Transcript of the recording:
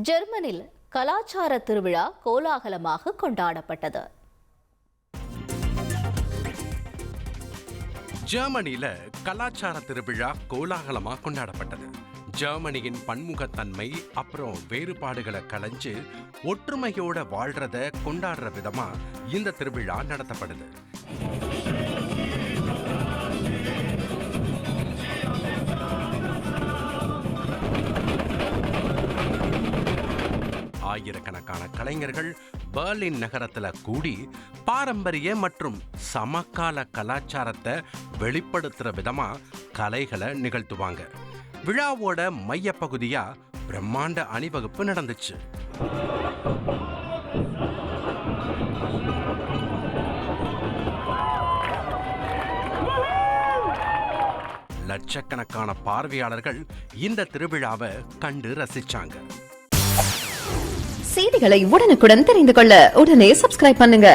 ஜெர்மனில் கலாச்சார திருவிழா கோலாகலமாக கொண்டாடப்பட்டது. ஜெர்மனியில கலாச்சார திருவிழா கோலாகலமா கொண்டாடப்பட்டது. ஜெர்மனியின் பன்முகத்தன்மை அப்புறம் வேறுபாடுகளை களைஞ்சு ஒற்றுமையோட வாழ்றத கொண்டாடுற விதமா இந்த திருவிழா நடத்தப்படுது. ஆயிரக்கணக்கான கலைஞர்கள் பெர்லின் நகரத்துல கூடி பாரம்பரிய மற்றும் சமகால கலாச்சாரத்தை வெளிப்படுத்துற விதமா கலைகளை நிகழ்த்துவாங்க. விழாவோட மைய பகுதியா பிரம்மாண்ட அணிவகுப்பு நடந்துச்சு. லட்சக்கணக்கான பார்வையாளர்கள் இந்த திருவிழாவை கண்டு ரசிச்சாங்க. செய்திகளை உடனுக்குடன் தெரிந்து கொள்ள உடனே சப்ஸ்கிரைப் பண்ணுங்க.